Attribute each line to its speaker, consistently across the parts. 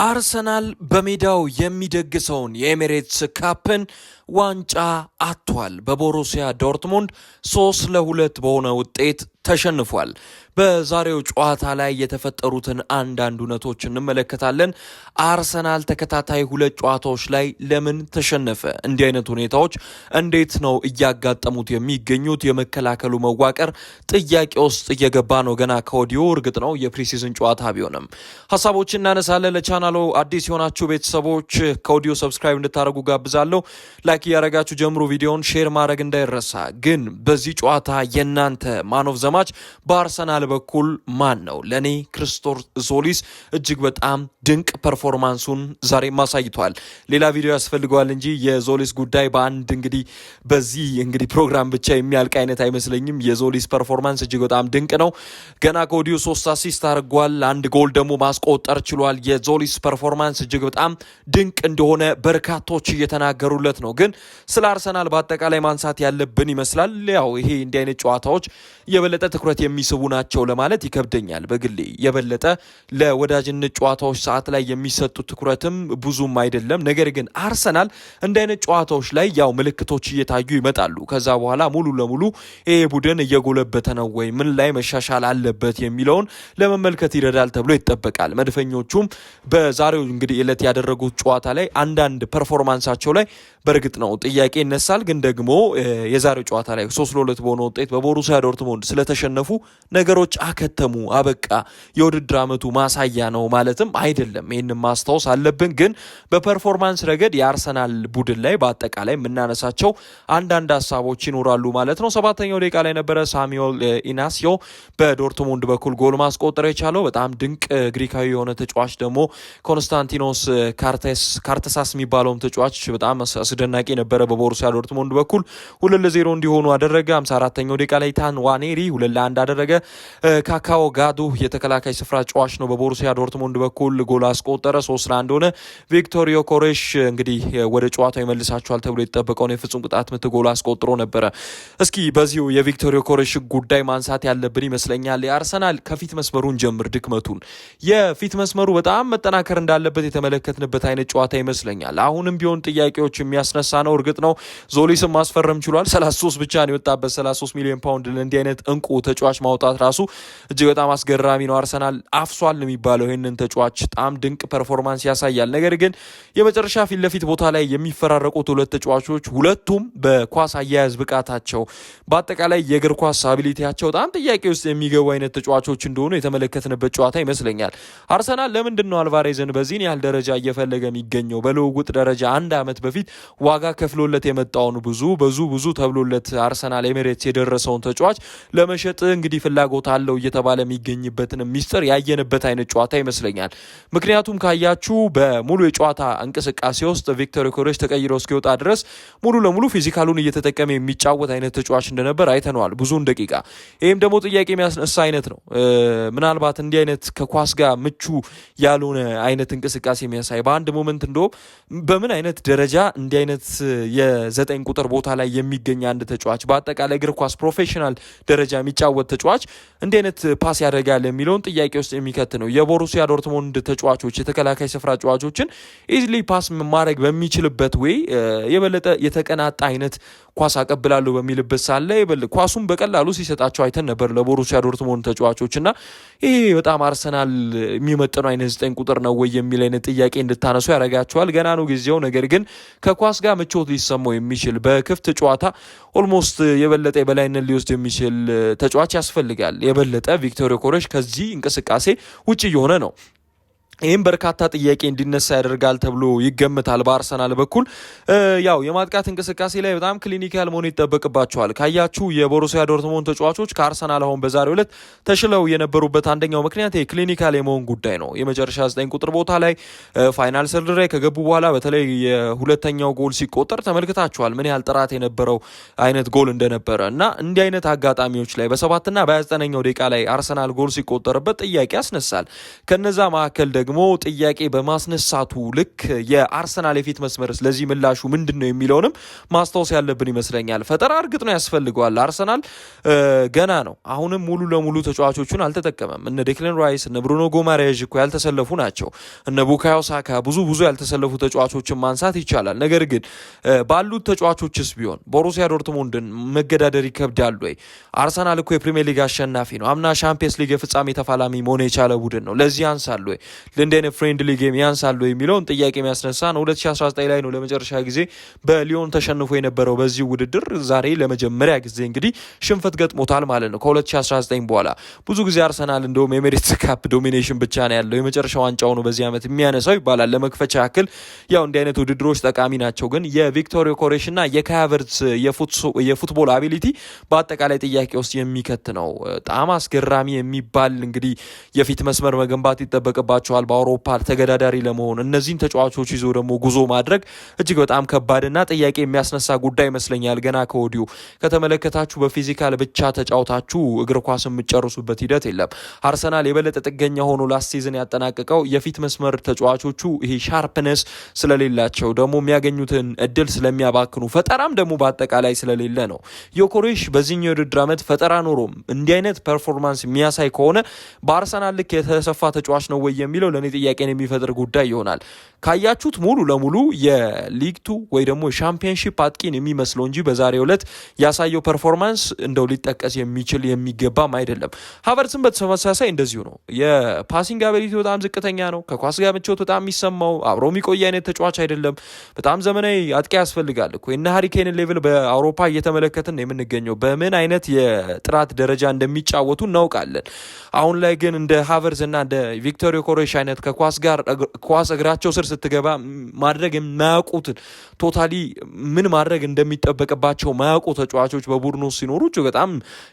Speaker 1: አርሰናል በሜዳው የሚደግሰውን የኤሚሬትስ ካፕን ዋንጫ አጥቷል። በቦሩሲያ ዶርትሙንድ 3-2 በሆነ ውጤት ተሸንፏል። በዛሬው ጨዋታ ላይ የተፈጠሩትን አንዳንድ እውነቶች እንመለከታለን። አርሰናል ተከታታይ 2 ጨዋታዎች ላይ ለምን ተሸነፈ? እንዲህ አይነት ሁኔታዎች እንዴት ነው እያጋጠሙት የሚገኙት? የመከላከሉ መዋቅር ጥያቄ ውስጥ እየገባ ነው ገና ከወዲሁ። እርግጥ ነው የፕሪሲዝን ጨዋታ ቢሆንም ሀሳቦችን እናነሳለን። ለቻናሉ አዲስ የሆናችሁ ቤተሰቦች ከወዲሁ ሰብስክራይብ እንድታደርጉ ጋብዛለሁ። ላይክ እያደረጋችሁ ጀምሩ። ቪዲዮውን ሼር ማድረግ እንዳይረሳ። ግን በዚህ ጨዋታ የእናንተ ማን ኦፍ ዘ ማች በአርሰናል በኩል ማን ነው? ለእኔ ክርስቶስ ዞሊስ እጅግ በጣም ድንቅ ፐርፎርማንሱን ዛሬም አሳይቷል። ሌላ ቪዲዮ ያስፈልገዋል እንጂ የዞሊስ ጉዳይ በአንድ በዚህ ፕሮግራም ብቻ የሚያልቅ አይነት አይመስለኝም። የዞሊስ ፐርፎርማንስ እጅግ በጣም ድንቅ ነው። ገና ከወዲሁ 3 አሲስት አድርጓል። 1 ጎል ደግሞ ማስቆጠር ችሏል። የዞሊስ ፐርፎርማንስ እጅግ በጣም ድንቅ እንደሆነ በርካቶች እየተናገሩለት ነው። ግን ስለ አርሰናል በአጠቃላይ ማንሳት ያለብን ይመስላል። ያው ይሄ እንዲህ አይነት ጨዋታዎች የበለጠ ትኩረት የሚስቡ ናቸው ለማለት ይከብደኛል። በግሌ የበለጠ ለወዳጅነት ጨዋታዎች ሰዓት ላይ የሚሰጡት ትኩረትም ብዙም አይደለም። ነገር ግን አርሰናል እንዲህ አይነት ጨዋታዎች ላይ ያው ምልክቶች እየታዩ ይመጣሉ። ከዛ በኋላ ሙሉ ለሙሉ ይሄ ቡድን እየጎለበተ ነው ወይ፣ ምን ላይ መሻሻል አለበት የሚለውን ለመመልከት ይረዳል ተብሎ ይጠበቃል። መድፈኞቹም በዛሬው ዕለት ያደረጉት ጨዋታ ላይ አንዳንድ ፐርፎርማንሳቸው ላይ በእርግጥ ነው ጥያቄ ይነሳል። ግን ደግሞ የዛሬው ጨዋታ ላይ 3-2 በሆነ ውጤት በቦሩሲያ ዶርትሙንድ ስለተሸነፉ ነገሮች አከተሙ፣ አበቃ፣ የውድድር ዓመቱ ማሳያ ነው ማለትም አይደለም። ይህንን ማስታወስ አለብን። ግን በፐርፎርማንስ ረገድ የአርሰናል ቡድን ላይ በአጠቃላይ የምናነሳቸው አንዳንድ ሀሳቦች ይኖራሉ ማለት ነው። 7ኛው ደቂቃ ላይ ነበረ ሳሙኤል ኢናሲዮ በዶርትሙንድ በኩል ጎል ማስቆጠር የቻለው። በጣም ድንቅ ግሪካዊ የሆነ ተጫዋች ደግሞ ኮንስታንቲኖስ ካርተሳስ የሚባለውም ተጫዋች በጣም አስደናቂ ነበረ። በቦሩሲያ ዶርትሙንድ በኩል 2-0 እንዲሆኑ አደረገ። 54ኛው ደቂቃ ላይ ታን ዋኔሪ 2-1 አደረገ። ካካኦ ጋዱ የተከላካይ ስፍራ ጨዋች ነው። በቦሩሲያ ዶርትሙንድ በኩል ጎል አስቆጠረ። 3-1 ሆነ። ቪክቶር ዮኬሬሽ ወደ ጨዋታው ይመልሳቸዋል ተብሎ የተጠበቀውን የፍጹም ቅጣት ምት ጎል አስቆጥሮ ነበረ። እስኪ በዚሁ የቪክቶር ዮኬሬሽ ጉዳይ ማንሳት ያለብን ይመስለኛል። የአርሰናል ከፊት መስመሩን ጀምር ድክመቱን የፊት መስመሩ በጣም መጠናከር እንዳለበት የተመለከትንበት አይነት ጨዋታ ይመስለኛል። አሁንም ቢሆን ጥያቄዎች የሚያስነሳ ነው። እርግጥ ነው ዞሊስም ማስፈረም ችሏል። 33 ብቻ ነው የወጣበት። 33 ሚሊዮን ፓውንድ ለእንዲህ አይነት እንቁ ተጫዋች ማውጣት ራሱ እጅግ በጣም አስገራሚ ነው። አርሰናል አፍሷል የሚባለው ይህንን ተጫዋች በጣም ድንቅ ፐርፎርማንስ ያሳያል። ነገር ግን የመጨረሻ ፊት ለፊት ቦታ ላይ የሚፈራረቁት 2 ተጫዋቾች ሁለቱም በኳስ አያያዝ ብቃታቸው በአጠቃላይ የእግር ኳስ አቢሊቲያቸው በጣም ጥያቄ ውስጥ የሚገቡ አይነት ተጫዋቾች እንደሆኑ የተመለከትንበት ጨዋታ ይመስለኛል። አርሰናል ለምንድን ነው አልቫሬዝን በዚህን ያህል ደረጃ እየፈለገ የሚገኘው? በልውውጥ ደረጃ 1 ዓመት በፊት ዋጋ ከፍሎለት የመጣውን ብዙ ተብሎለት አርሰናል ኤሚሬትስ የደረሰውን ተጫዋች ለመሸጥ ፍላጎት አለው እየተባለ የሚገኝበትን ሚስጥር ያየንበት አይነት ጨዋታ ይመስለኛል። ምክንያቱም ካያችሁ በሙሉ የጨዋታ እንቅስቃሴ ውስጥ ቪክቶር ዮኬሬሽ ተቀይሮ እስኪወጣ ድረስ ሙሉ ለሙሉ ፊዚካሉን እየተጠቀመ የሚጫወት አይነት ተጫዋች እንደነበር አይተነዋል ብዙውን ደቂቃ። ይህም ደግሞ ጥያቄ የሚያስነሳ አይነት ነው። ምናልባት እንዲህ አይነት ከኳስ ጋር ምቹ ያልሆነ አይነት እንቅስቃሴ የሚያሳይ በአንድ ሞመንት እንደውም በምን አይነት ደረጃ እንዲህ አይነት የ9 ቁጥር ቦታ ላይ የሚገኝ አንድ ተጫዋች በአጠቃላይ እግር ኳስ ፕሮፌሽናል ደረጃ የሚጫወት ተጫዋች እንዲህ አይነት ፓስ ያደርጋል የሚለውን ጥያቄ ውስጥ የሚከት ነው። የቦሩሲያ ዶርትሙንድ ተጫዋቾች የተከላካይ ስፍራ ተጫዋቾችን ኢዝሊ ፓስ ማድረግ በሚችልበት ወይ የበለጠ የተቀናጣ አይነት ኳስ አቀብላለሁ በሚልበት ሳለ ኳሱን በቀላሉ ሲሰጣቸው አይተን ነበር ለቦሩሲያ ዶርትሙንድ ተጫዋቾች እና ይሄ በጣም አርሰናል የሚመጥነው አይነት 9 ቁጥር ነው ወይ የሚል አይነት ጥያቄ እንድታነሱ ያደርጋቸዋል። ገና ነው ጊዜው። ነገር ግን ከኳስ ጋር ምቾት ሊሰማው የሚችል በክፍት ጨዋታ ኦልሞስት የበለጠ የበላይነት ሊወስድ የሚችል ተጫዋች ያስፈልጋል። የበለጠ ቪክቶር ዮኬሬሽ ከዚህ እንቅስቃሴ ውጭ የሆነ ነው። ይህም በርካታ ጥያቄ እንዲነሳ ያደርጋል ተብሎ ይገምታል። በአርሰናል በኩል ያው የማጥቃት እንቅስቃሴ ላይ በጣም ክሊኒካል መሆን ይጠበቅባቸዋል። ካያችሁ የቦሩሲያ ዶርትሙንድ ተጫዋቾች ከአርሰናል አሁን በዛሬው ዕለት ተሽለው የነበሩበት አንደኛው ምክንያት ክሊኒካል የመሆን ጉዳይ ነው። የመጨረሻ 9 ቁጥር ቦታ ላይ ፋይናል ሰርድ ላይ ከገቡ በኋላ በተለይ የሁለተኛው ጎል ሲቆጠር ተመልክታችኋል ምን ያህል ጥራት የነበረው አይነት ጎል እንደነበረ እና እንዲህ አይነት አጋጣሚዎች ላይ በ7ና በ29ኛው ደቂቃ ላይ አርሰናል ጎል ሲቆጠርበት ጥያቄ ያስነሳል። ከነዛ መካከል ደግሞ ጥያቄ በማስነሳቱ ልክ የአርሰናል የፊት መስመር ስለዚህ ምላሹ ምንድነው የሚለውንም ማስታወስ ያለብን ይመስለኛል። ፈጠራ እርግጥ ነው ያስፈልገዋል። አርሰናል ገና ነው። አሁንም ሙሉ ለሙሉ ተጫዋቾቹን አልተጠቀመም። እነ ዴክላን ራይስ እነ ብሩኖ ጎማሬዥ እኮ ያልተሰለፉ ናቸው። እነ ቡካዮ ሳካ ብዙ ያልተሰለፉ ተጫዋቾችን ማንሳት ይቻላል። ነገር ግን ባሉት ተጫዋቾችስ ቢሆን ቦሩሲያ ዶርትሙንድን መገዳደር ይከብዳል ወይ? አርሰናል እኮ የፕሪሚየር ሊግ አሸናፊ ነው። አምና ሻምፒየንስ ሊግ የፍጻሜ ተፋላሚ መሆን የቻለ ቡድን ነው። ለዚህ ያንሳል ወይ? ለእንደነ ፍሬንድሊ ጌም ያንሳል ወይ የሚለውን ጥያቄ የሚያስነሳ ነው። 2019 ላይ ነው ለመጨረሻ ጊዜ በሊዮን ተሸንፎ የነበረው በዚህ ውድድር። ዛሬ ለመጀመሪያ ጊዜ እንግዲህ ሽንፈት ገጥሞታል ማለት ነው ከ2019 በኋላ። ብዙ ጊዜ አርሰናል እንደውም ኤሜሬትስ ካፕ ዶሚኔሽን ብቻ ነው ያለው፣ የመጨረሻ ዋንጫው ነው በዚህ ዓመት የሚያነሳው ይባላል። ለመክፈቻ ያክል ያው እንዲህ አይነት ውድድሮች ጠቃሚ ናቸው። ግን የቪክቶር ዮኬሬሽ እና የካይ ሃቨርትዝ የፉትቦል አቢሊቲ በአጠቃላይ ጥያቄ ውስጥ የሚከት ነው። በጣም አስገራሚ የሚባል እንግዲህ የፊት መስመር መገንባት ይጠበቅባቸዋል በአውሮፓ ተገዳዳሪ ለመሆን። እነዚህን ተጫዋቾች ይዞ ደግሞ ጉዞ ማድረግ እጅግ በጣም ከባድና ጥያቄ የሚያስነሳ ጉዳይ ይመስለኛል። ገና ከወዲሁ ከተመለከታችሁ በፊዚካል ብቻ ተጫውታችሁ እግር ኳስ የምትጨርሱበት ሂደት የለም። አርሰናል የበለጠ ጥገኛ ሆኖ ላስት ሲዝን ያጠናቀቀው የፊት መስመር ተጫዋቾቹ ይሄ ሻርፕነስ ስለሌላቸው ደግሞ የሚያገኙትን እድል ስለሚያባክኑ ፈጠራም ደግሞ በአጠቃላይ ስለሌለ ነው። ዮኬሬሽ በዚህኛው የውድድር ዓመት ፈጠራ ኖሮም እንዲህ አይነት ፐርፎርማንስ የሚያሳይ ከሆነ በአርሰናል ልክ የተሰፋ ተጫዋች ነው ወይ የሚለው ለእኔ ጥያቄን የሚፈጥር ጉዳይ ይሆናል። ካያችሁት ሙሉ ለሙሉ የሊግ ቱ ወይ ደግሞ ሻምፒየንሺፕ አጥቂን የሚመስለው እንጂ በዛሬው ዕለት ያሳየው ፐርፎርማንስ እንደው ሊጠቀስ የሚችል የሚገባም አይደለም። ሃቨርትዝም በተመሳሳይ እንደዚሁ ነው። የፓሲንግ አቢሊቲ በጣም ዝቅተኛ ነው። ከኳስ ጋር ምቾት በጣም የሚሰማው አብሮ የሚቆይ አይነት ተጫዋች አይደለም። በጣም ዘመናዊ አጥቂ ያስፈልጋል እኮ። እና ሃሪ ኬንን ሌቭል በአውሮፓ እየተመለከትን የምንገኘው በምን አይነት የጥራት ደረጃ እንደሚጫወቱ እናውቃለን። አሁን ላይ ግን እንደ ሃቨርትዝ እና እንደ ቪክቶር ዮኬሬሽ አይነት ከኳስ ጋር ኳስ እግራቸው ስር ስትገባ ማድረግ የማያውቁትን ቶታሊ ምን ማድረግ እንደሚጠበቅባቸው ማያውቁ ተጫዋቾች በቡድኑ ሲኖሩ በጣም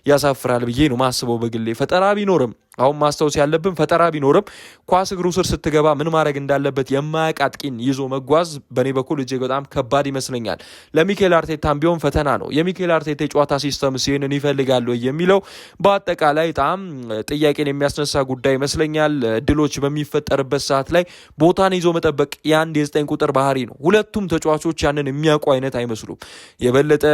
Speaker 1: ያሳፍራል ብዬ ነው ማስበው በግሌ። ፈጠራ ቢኖርም አሁን ማስታወስ ያለብን ፈጠራ ቢኖርም ኳስ እግሩ ስር ስትገባ ምን ማድረግ እንዳለበት የማያውቅ አጥቂን ይዞ መጓዝ በእኔ በኩል እጅግ በጣም ከባድ ይመስለኛል። ለሚኬል አርቴታም ቢሆን ፈተና ነው። የሚኬል አርቴታ የጨዋታ ሲስተም ይህንን ይፈልጋሉ የሚለው በአጠቃላይ በጣም ጥያቄን የሚያስነሳ ጉዳይ ይመስለኛል። ድሎች በሚፈጠርበት ሰዓት ላይ ቦታን ይዞ መጠበቅ የአንድ የ9 ቁጥር ባህሪ ነው። ሁለቱም ተጫዋቾች ያንን የሚያውቁ አይነት አይመስሉም። የበለጠ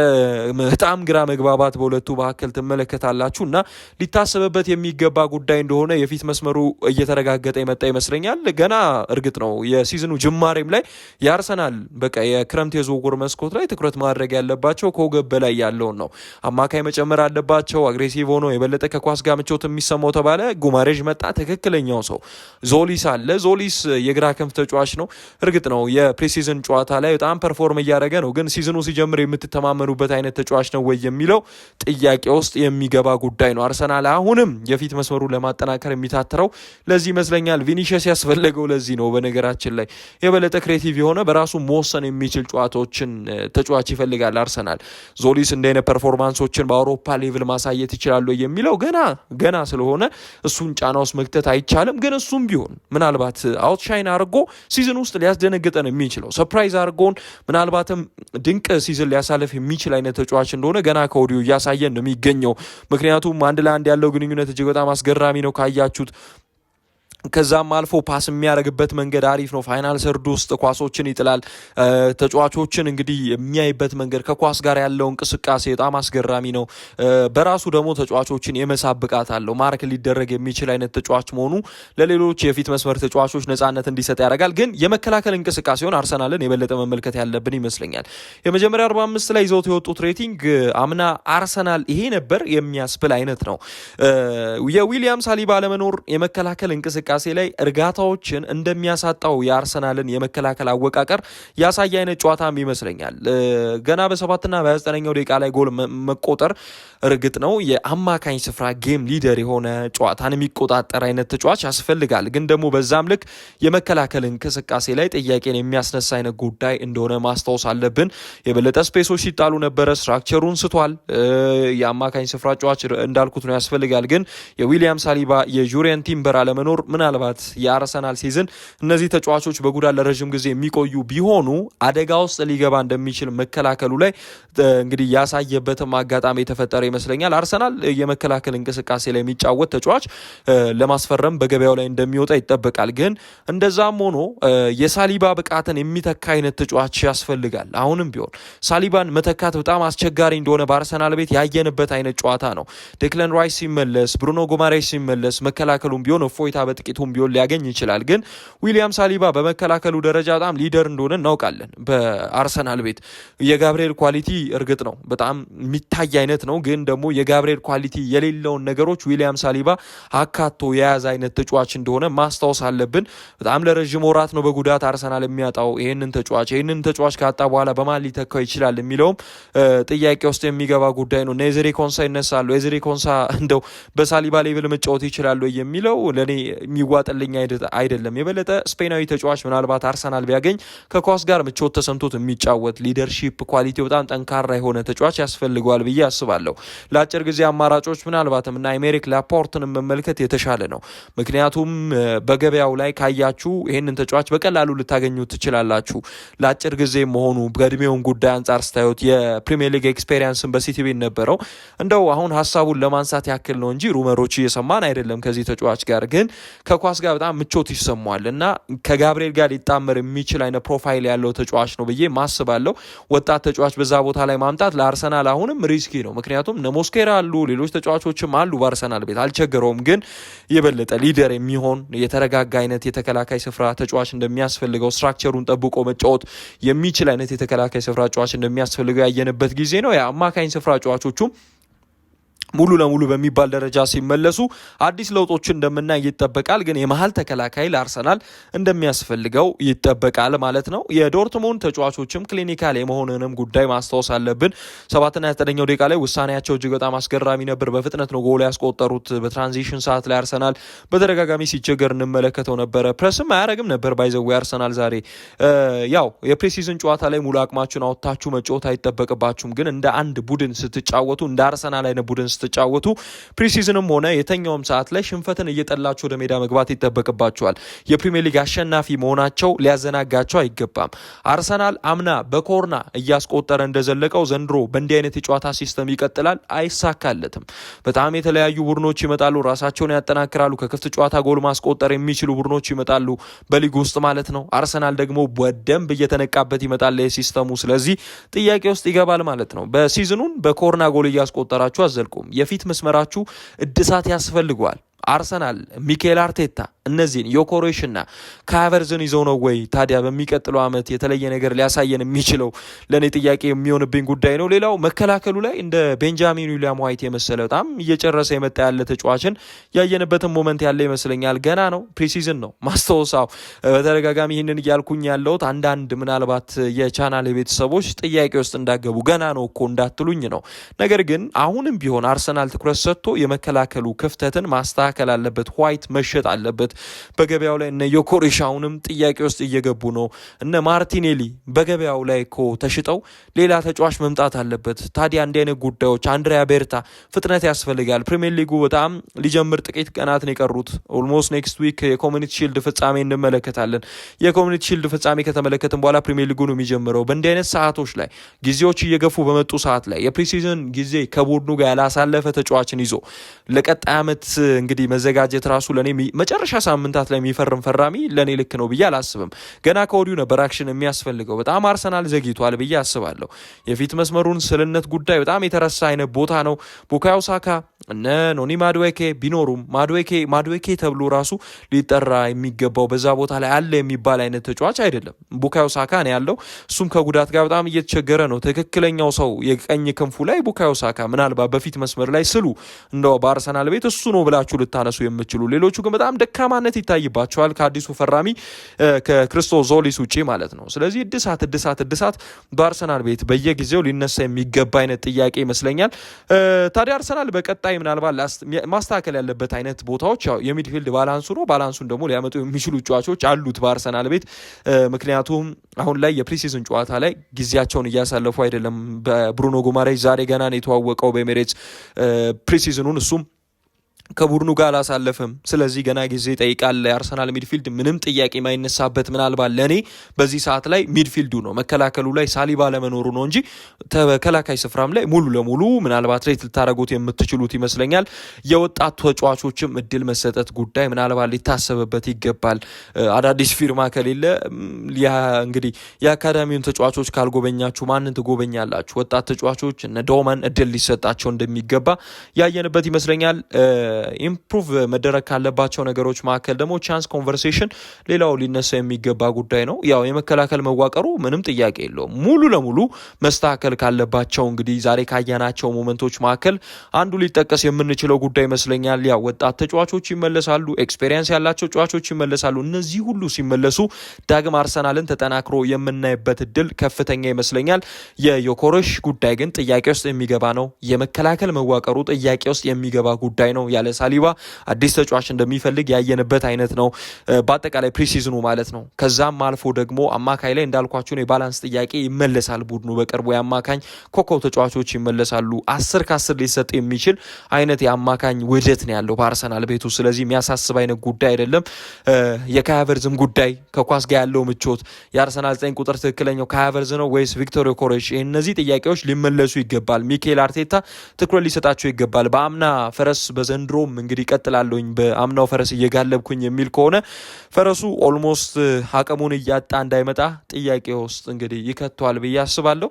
Speaker 1: በጣም ግራ መግባባት በሁለቱ መካከል ትመለከታላችሁ እና ሊታሰብበት የሚገባ ጉዳይ እንደሆነ የፊት መስመሩ እየተረጋገጠ የመጣ ይመስለኛል። ገና እርግጥ ነው የሲዝኑ ጅማሬም ላይ የአርሰናል በቃ የክረምት የዝውውር መስኮት ላይ ትኩረት ማድረግ ያለባቸው ከወገብ በላይ ያለውን ነው። አማካይ መጨመር አለባቸው። አግሬሲቭ ሆኖ የበለጠ ከኳስ ጋር ምቾት የሚሰማው ተባለ። ጉማሬዥ መጣ። ትክክለኛው ሰው ዞሊስ አለ። ዞሊስ የግራ ክንፍ ተጫዋች ነው። እርግጥ ነው የፕሪሲዝን ጨዋታ ላይ በጣም ፐርፎርም እያደረገ ነው። ግን ሲዝኑ ሲጀምር የምትተማመኑበት አይነት ተጫዋች ነው ወይ የሚለው ጥያቄ ውስጥ የሚገባ ጉዳይ ነው። አርሰናል አሁንም የፊት መስመሩ ለማጠናከር የሚታተረው ለዚህ ይመስለኛል። ቪኒሺየስ ያስፈለገው ለዚህ ነው። በነገራችን ላይ የበለጠ ክሬቲቭ የሆነ በራሱ መወሰን የሚችል ጨዋታዎችን ተጫዋች ይፈልጋል አርሰናል። ዞሊስ እንደ አይነት ፐርፎርማንሶችን በአውሮፓ ሌቭል ማሳየት ይችላሉ የሚለው ገና ስለሆነ እሱን ጫና ውስጥ መክተት አይቻልም። ግን እሱም ቢሆን ምናልባት አውትሻይን አድርጎ ሲዝን ውስጥ ሊያስደነግጠን የሚችለው ሰርፕራይዝ አድርጎን ምናልባትም ድንቅ ሲዝን ሊያሳልፍ የሚችል አይነት ተጫዋች እንደሆነ ገና ከወዲሁ እያሳየን ነው የሚገኘው። ምክንያቱም አንድ ለአንድ ያለው ግንኙነት እጅግ በጣም አስገራሚ ነው ካያችሁት። ከዛም አልፎ ፓስ የሚያደርግበት መንገድ አሪፍ ነው። ፋይናል ሰርድ ውስጥ ኳሶችን ይጥላል። ተጫዋቾችን እንግዲህ የሚያይበት መንገድ ከኳስ ጋር ያለው እንቅስቃሴ በጣም አስገራሚ ነው። በራሱ ደግሞ ተጫዋቾችን የመሳብ ብቃት አለው። ማርክ ሊደረግ የሚችል አይነት ተጫዋች መሆኑ ለሌሎች የፊት መስመር ተጫዋቾች ነጻነት እንዲሰጥ ያደርጋል። ግን የመከላከል እንቅስቃሴውን አርሰናልን የበለጠ መመልከት ያለብን ይመስለኛል። የመጀመሪያ 45 ላይ ይዘውት የወጡት ሬቲንግ አምና አርሰናል ይሄ ነበር የሚያስብል አይነት ነው። የዊሊያም ሳሊባ አለመኖር የመከላከል እንቅስቃሴ ላይ እርጋታዎችን እንደሚያሳጣው የአርሰናልን የመከላከል አወቃቀር ያሳየ አይነት ጨዋታም ይመስለኛል። ገና በ7ና በ29ኛው ደቂቃ ላይ ጎል መቆጠር እርግጥ ነው የአማካኝ ስፍራ ጌም ሊደር የሆነ ጨዋታን የሚቆጣጠር አይነት ተጫዋች ያስፈልጋል። ግን ደግሞ በዛም ልክ የመከላከል እንቅስቃሴ ላይ ጥያቄን የሚያስነሳ አይነት ጉዳይ እንደሆነ ማስታወስ አለብን። የበለጠ ስፔሶች ሲጣሉ ነበረ። ስትራክቸሩን ስቷል። የአማካኝ ስፍራ ጨዋች እንዳልኩት ነው ያስፈልጋል። ግን የዊሊያም ሳሊባ የጁሪየን ቲምበር አለመኖር ምናልባት የአርሰናል ሲዝን እነዚህ ተጫዋቾች በጉዳት ለረጅም ጊዜ የሚቆዩ ቢሆኑ አደጋ ውስጥ ሊገባ እንደሚችል መከላከሉ ላይ እንግዲህ ያሳየበትም አጋጣሚ የተፈጠረ ይመስለኛል። አርሰናል የመከላከል እንቅስቃሴ ላይ የሚጫወት ተጫዋች ለማስፈረም በገበያው ላይ እንደሚወጣ ይጠበቃል። ግን እንደዛም ሆኖ የሳሊባ ብቃትን የሚተካ አይነት ተጫዋች ያስፈልጋል። አሁንም ቢሆን ሳሊባን መተካት በጣም አስቸጋሪ እንደሆነ በአርሰናል ቤት ያየንበት አይነት ጨዋታ ነው። ዴክለን ራይስ ሲመለስ፣ ብሩኖ ጎማሬስ ሲመለስ መከላከሉም ቢሆን እፎይታ በጥቂቱም ቢሆን ሊያገኝ ይችላል። ግን ዊሊያም ሳሊባ በመከላከሉ ደረጃ በጣም ሊደር እንደሆነ እናውቃለን። በአርሰናል ቤት የጋብሪኤል ኳሊቲ እርግጥ ነው በጣም የሚታይ አይነት ነው። ግን ደግሞ የጋብሪኤል ኳሊቲ የሌለውን ነገሮች ዊሊያም ሳሊባ አካቶ የያዘ አይነት ተጫዋች እንደሆነ ማስታወስ አለብን። በጣም ለረዥም ወራት ነው በጉዳት አርሰናል የሚያጣው ይህንን ተጫዋች ካጣ በኋላ በማን ሊተካው ይችላል የሚለውም ጥያቄ ውስጥ የሚገባ ጉዳይ ነው። ኤዝሪ ኮንሳ ይነሳሉ። ኤዝሪ ኮንሳ እንደው በሳሊባ ሌቭል መጫወት ይችላሉ የሚለው ለኔ የሚዋጥልኝ አይደለም። የበለጠ ስፔናዊ ተጫዋች ምናልባት አርሰናል ቢያገኝ ከኳስ ጋር ምቾት ተሰምቶት የሚጫወት ሊደርሺፕ ኳሊቲ በጣም ጠንካራ የሆነ ተጫዋች ያስፈልገዋል ብዬ አስባለሁ። ለአጭር ጊዜ አማራጮች ምናልባትም እና ኤሜሪክ ላፖርትን መመልከት የተሻለ ነው። ምክንያቱም በገበያው ላይ ካያችሁ ይህንን ተጫዋች በቀላሉ ልታገኙ ትችላላችሁ። ለአጭር ጊዜ መሆኑ በእድሜውን ጉዳይ አንጻር ስታዩት የፕሪሚየር ሊግ ኤክስፔሪንስን በሲቲ ቤት ነበረው። እንደው አሁን ሀሳቡን ለማንሳት ያክል ነው እንጂ ሩመሮች እየሰማን አይደለም። ከዚህ ተጫዋች ጋር ግን ከኳስ ጋር በጣም ምቾት ይሰማዋል እና ከጋብሪኤል ጋር ሊጣመር የሚችል አይነት ፕሮፋይል ያለው ተጫዋች ነው ብዬ ማስባለሁ። ወጣት ተጫዋች በዛ ቦታ ላይ ማምጣት ለአርሰናል አሁንም ሪስኪ ነው። ምክንያቱም ነሞስኬራ አሉ፣ ሌሎች ተጫዋቾችም አሉ በአርሰናል ቤት አልቸገረውም። ግን የበለጠ ሊደር የሚሆን የተረጋጋ አይነት የተከላካይ ስፍራ ተጫዋች እንደሚያስፈልገው ስትራክቸሩን ጠብቆ መጫወት የሚችል አይነት የተከላካይ ስፍራ ተጫዋች እንደሚያስፈልገው ያየንበት ጊዜ ነው። የአማካኝ ስፍራ ተጫዋቾቹም ሙሉ ለሙሉ በሚባል ደረጃ ሲመለሱ አዲስ ለውጦችን እንደምናይ ይጠበቃል። ግን የመሀል ተከላካይ ለአርሰናል እንደሚያስፈልገው ይጠበቃል ማለት ነው። የዶርትሙንድ ተጫዋቾችም ክሊኒካል የመሆንንም ጉዳይ ማስታወስ አለብን። 7ና 9ኛው ደቂቃ ላይ ውሳኔያቸው እጅግ በጣም አስገራሚ ነበር። በፍጥነት ነው ጎል ያስቆጠሩት። በትራንዚሽን ሰዓት ላይ አርሰናል በተደጋጋሚ ሲቸገር እንመለከተው ነበረ። ፕረስም አያረግም ነበር ባይዘው አርሰናል ዛሬ ያው የፕሪሲዝን ጨዋታ ላይ ሙሉ አቅማችሁን አውጥታችሁ መጫወት አይጠበቅባችሁም። ግን እንደ አንድ ቡድን ስትጫወቱ እንደ አርሰናል አይነት ቡድን ስትጫወቱ ፕሪሲዝንም ሆነ የተኛውም ሰዓት ላይ ሽንፈትን እየጠላችሁ ወደ ሜዳ መግባት ይጠበቅባቸዋል። የፕሪሚየር ሊግ አሸናፊ መሆናቸው ሊያዘናጋቸው አይገባም። አርሰናል አምና በኮርና እያስቆጠረ እንደዘለቀው ዘንድሮ በእንዲህ አይነት የጨዋታ ሲስተም ይቀጥላል? አይሳካለትም። በጣም የተለያዩ ቡድኖች ይመጣሉ፣ ራሳቸውን ያጠናክራሉ። ከክፍት ጨዋታ ጎል ማስቆጠር የሚችሉ ቡድኖች ይመጣሉ በሊግ ውስጥ ማለት ነው። አርሰናል ደግሞ በደንብ እየተነቃበት ይመጣል ሲስተሙ። ስለዚህ ጥያቄ ውስጥ ይገባል ማለት ነው። በሲዝኑን በኮርና ጎል እያስቆጠራችሁ አዘልቁም። የፊት መስመራችሁ እድሳት ያስፈልገዋል። አርሰናል ሚኬል አርቴታ እነዚህን ዮኮሬሽና ካቨርዝን ይዘው ነው ወይ ታዲያ በሚቀጥለው ዓመት የተለየ ነገር ሊያሳየን የሚችለው? ለእኔ ጥያቄ የሚሆንብኝ ጉዳይ ነው። ሌላው መከላከሉ ላይ እንደ ቤንጃሚን ዊሊያም ዋይት የመሰለ በጣም እየጨረሰ የመጣ ያለ ተጫዋችን ያየንበትን ሞመንት ያለ ይመስለኛል። ገና ነው፣ ፕሪሲዝን ነው ማስታወሳው። በተደጋጋሚ ይህንን እያልኩኝ ያለሁት አንዳንድ ምናልባት የቻናል ቤተሰቦች ጥያቄ ውስጥ እንዳገቡ ገና ነው እኮ እንዳትሉኝ ነው። ነገር ግን አሁንም ቢሆን አርሰናል ትኩረት ሰጥቶ የመከላከሉ ክፍተትን ማስተካከል አለበት። ዋይት መሸጥ አለበት በገበያው ላይ። እነ ዮኮሬሽ አሁንም ጥያቄ ውስጥ እየገቡ ነው። እነ ማርቲኔሊ በገበያው ላይ እኮ ተሽጠው ሌላ ተጫዋች መምጣት አለበት። ታዲያ እንዲህ አይነት ጉዳዮች አንድሪያ ቤርታ ፍጥነት ያስፈልጋል። ፕሪሚየር ሊጉ በጣም ሊጀምር ጥቂት ቀናት ነው የቀሩት። ኦልሞስት ኔክስት ዊክ የኮሚኒቲ ሺልድ ፍጻሜ እንመለከታለን። የኮሚኒቲ ሺልድ ፍጻሜ ከተመለከትን በኋላ ፕሪሚየር ሊጉ ነው የሚጀምረው። በእንዲህ አይነት ሰዓቶች ላይ ጊዜዎች እየገፉ በመጡ ሰዓት ላይ የፕሪሲዝን ጊዜ ከቡድኑ ጋር ያላሳለፈ ተጫዋችን ይዞ ለቀጣይ ዓመት እንግዲህ መዘጋጀት ራሱ ለኔ መጨረሻ ሳምንታት ላይ የሚፈርም ፈራሚ ለኔ ልክ ነው ብዬ አላስብም። ገና ከወዲሁ ነበር አክሽን የሚያስፈልገው። በጣም አርሰናል ዘግይቷል ብዬ አስባለሁ። የፊት መስመሩን ስልነት ጉዳይ በጣም የተረሳ አይነት ቦታ ነው። ቡካዮ ሳካ እነ ኖኒ ማድዌኬ ቢኖሩም ማድዌኬ ተብሎ ራሱ ሊጠራ የሚገባው በዛ ቦታ ላይ አለ የሚባል አይነት ተጫዋች አይደለም። ቡካዮ ሳካ ነው ያለው። እሱም ከጉዳት ጋር በጣም እየተቸገረ ነው። ትክክለኛው ሰው የቀኝ ክንፉ ላይ ቡካዮ ሳካ፣ ምናልባት በፊት መስመር ላይ ስሉ እንደው በአርሰናል ቤት እሱ ነው ብላችሁ ልታነሱ የምችሉ። ሌሎቹ ግን በጣም ደካማነት ይታይባቸዋል ከአዲሱ ፈራሚ ከክሪስቶስ ዞሊስ ውጪ ማለት ነው። ስለዚህ እድሳት በአርሰናል ቤት በየጊዜው ሊነሳ የሚገባ አይነት ጥያቄ ይመስለኛል። ታዲያ አርሰናል በቀጣይ ምናልባት ማስተካከል ያለበት አይነት ቦታዎች ያው የሚድፊልድ ባላንሱ ነው። ባላንሱን ደግሞ ሊያመጡ የሚችሉ ጨዋቾች አሉት በአርሰናል ቤት። ምክንያቱም አሁን ላይ የፕሪሲዝን ጨዋታ ላይ ጊዜያቸውን እያሳለፉ አይደለም። በብሩኖ ጉማሬሽ ዛሬ ገና ነው የተዋወቀው በኤሜሬትስ ፕሪሲዝኑን። እሱም ከቡድኑ ጋር አላሳለፈም። ስለዚህ ገና ጊዜ ይጠይቃል። የአርሰናል ሚድፊልድ ምንም ጥያቄ ማይነሳበት ምናልባት ለኔ በዚህ ሰዓት ላይ ሚድፊልዱ ነው። መከላከሉ ላይ ሳሊባ ለመኖሩ ነው እንጂ ተከላካይ ስፍራም ላይ ሙሉ ለሙሉ ምናልባት ሬት ልታደርጉት የምትችሉት ይመስለኛል። የወጣት ተጫዋቾችም እድል መሰጠት ጉዳይ ምናልባት ሊታሰብበት ይገባል። አዳዲስ ፊርማ ከሌለ እንግዲህ የአካዳሚውን ተጫዋቾች ካልጎበኛችሁ ማንን ትጎበኛላችሁ? ወጣት ተጫዋቾች እነ ዶመን እድል ሊሰጣቸው እንደሚገባ ያየንበት ይመስለኛል። ኢምፕሩቭ መደረግ ካለባቸው ነገሮች መካከል ደግሞ ቻንስ ኮንቨርሴሽን ሌላው ሊነሳ የሚገባ ጉዳይ ነው። ያው የመከላከል መዋቀሩ ምንም ጥያቄ የለውም። ሙሉ ለሙሉ መስተካከል ካለባቸው እንግዲህ ዛሬ ካየናቸው ሞመንቶች መካከል አንዱ ሊጠቀስ የምንችለው ጉዳይ ይመስለኛል። ያው ወጣት ተጫዋቾች ይመለሳሉ፣ ኤክስፔሪየንስ ያላቸው ተጫዋቾች ይመለሳሉ። እነዚህ ሁሉ ሲመለሱ ዳግም አርሰናልን ተጠናክሮ የምናይበት እድል ከፍተኛ ይመስለኛል። የዮኮሬሽ ጉዳይ ግን ጥያቄ ውስጥ የሚገባ ነው። የመከላከል መዋቀሩ ጥያቄ ውስጥ የሚገባ ጉዳይ ነው። ያለ ሳሊባ አዲስ ተጫዋች እንደሚፈልግ ያየንበት አይነት ነው። በአጠቃላይ ፕሪሲዝኑ ማለት ነው። ከዛም አልፎ ደግሞ አማካይ ላይ እንዳልኳችሁ ነው የባላንስ ጥያቄ ይመለሳል። ቡድኑ በቅርቡ የአማካኝ ኮከብ ተጫዋቾች ይመለሳሉ። 10 ከ10 ሊሰጥ የሚችል አይነት የአማካኝ ውህደት ነው ያለው በአርሰናል ቤቱ። ስለዚህ የሚያሳስብ አይነት ጉዳይ አይደለም። የካያቨርዝም ጉዳይ ከኳስ ጋር ያለው ምቾት የአርሰናል 9 ቁጥር ትክክለኛው ካያቨርዝ ነው ወይስ ቪክቶር ዮኬሬሽ? እነዚህ ጥያቄዎች ሊመለሱ ይገባል። ሚኬል አርቴታ ትኩረት ሊሰጣቸው ይገባል። በአምና ፈረስ በዘንድሮም እንግዲህ ቀጥላለሁኝ በአምናው ፈረስ እየጋለብኩኝ የሚል ከሆነ ፈረሱ ኦልሞስት አቅሙን እያጣ እንዳይመጣ ጥያቄ ውስጥ እንግዲህ ይከቷል ብዬ አስባለሁ።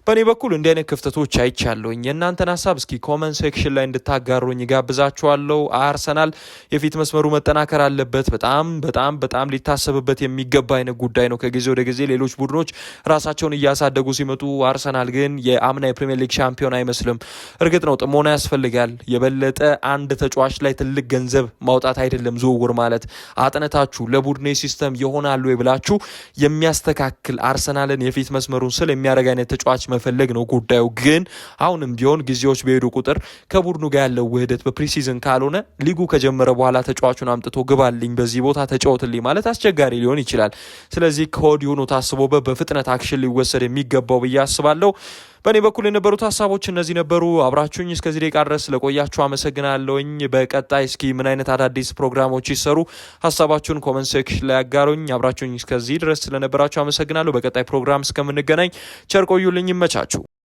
Speaker 1: በእኔ በኩል እንዲህ አይነት ክፍተቶች አይቻለሁኝ። የእናንተን ሀሳብ እስኪ ኮመንት ሴክሽን ላይ እንድታጋሩኝ ጋብዛችኋለሁ። አርሰናል የፊት መስመሩ መጠናከር አለበት። በጣም በጣም በጣም ሊታሰብበት የሚገባ አይነት ጉዳይ ነው። ከጊዜ ወደ ጊዜ ሌሎች ቡድኖች ራሳቸውን እያሳደጉ ሲመጡ፣ አርሰናል ግን የአምና የፕሪሚየር ሊግ ሻምፒዮን አይመስልም። እርግጥ ነው ጥሞና ያስፈልጋል። የበለጠ አንድ ተጫዋች ላይ ትልቅ ገንዘብ ማውጣት አይደለም ዝውውር ማለት። አጥነታችሁ ለቡድኔ ሲስተም ይሆናሉ ብላችሁ የሚያስተካክል አርሰናልን የፊት መስመሩን ስል የሚያደርግ አይነት ተጫዋች መፈለግ ነው ጉዳዩ። ግን አሁንም ቢሆን ጊዜዎች በሄዱ ቁጥር ከቡድኑ ጋር ያለው ውህደት በፕሪሲዝን ካልሆነ ሊጉ ከጀመረ በኋላ ተጫዋቹን አምጥቶ ግባልኝ በዚህ ቦታ ተጫወትልኝ ማለት አስቸጋሪ ሊሆን ይችላል። ስለዚህ ከወዲሁ ነው ታስቦበት በፍጥነት አክሽን ሊወሰድ የሚገባው ብዬ አስባለሁ። በእኔ በኩል የነበሩት ሀሳቦች እነዚህ ነበሩ። አብራችሁኝ እስከዚህ ደቂቃ ድረስ ለቆያችሁ አመሰግናለሁኝ። በቀጣይ እስኪ ምን አይነት አዳዲስ ፕሮግራሞች ይሰሩ ሀሳባችሁን ኮመንት ሴክሽን ላይ ያጋሩኝ። አብራችሁኝ እስከዚህ ድረስ ስለነበራችሁ አመሰግናለሁ። በቀጣይ ፕሮግራም እስከምንገናኝ ቸር ቆዩልኝ። ይመቻችሁ።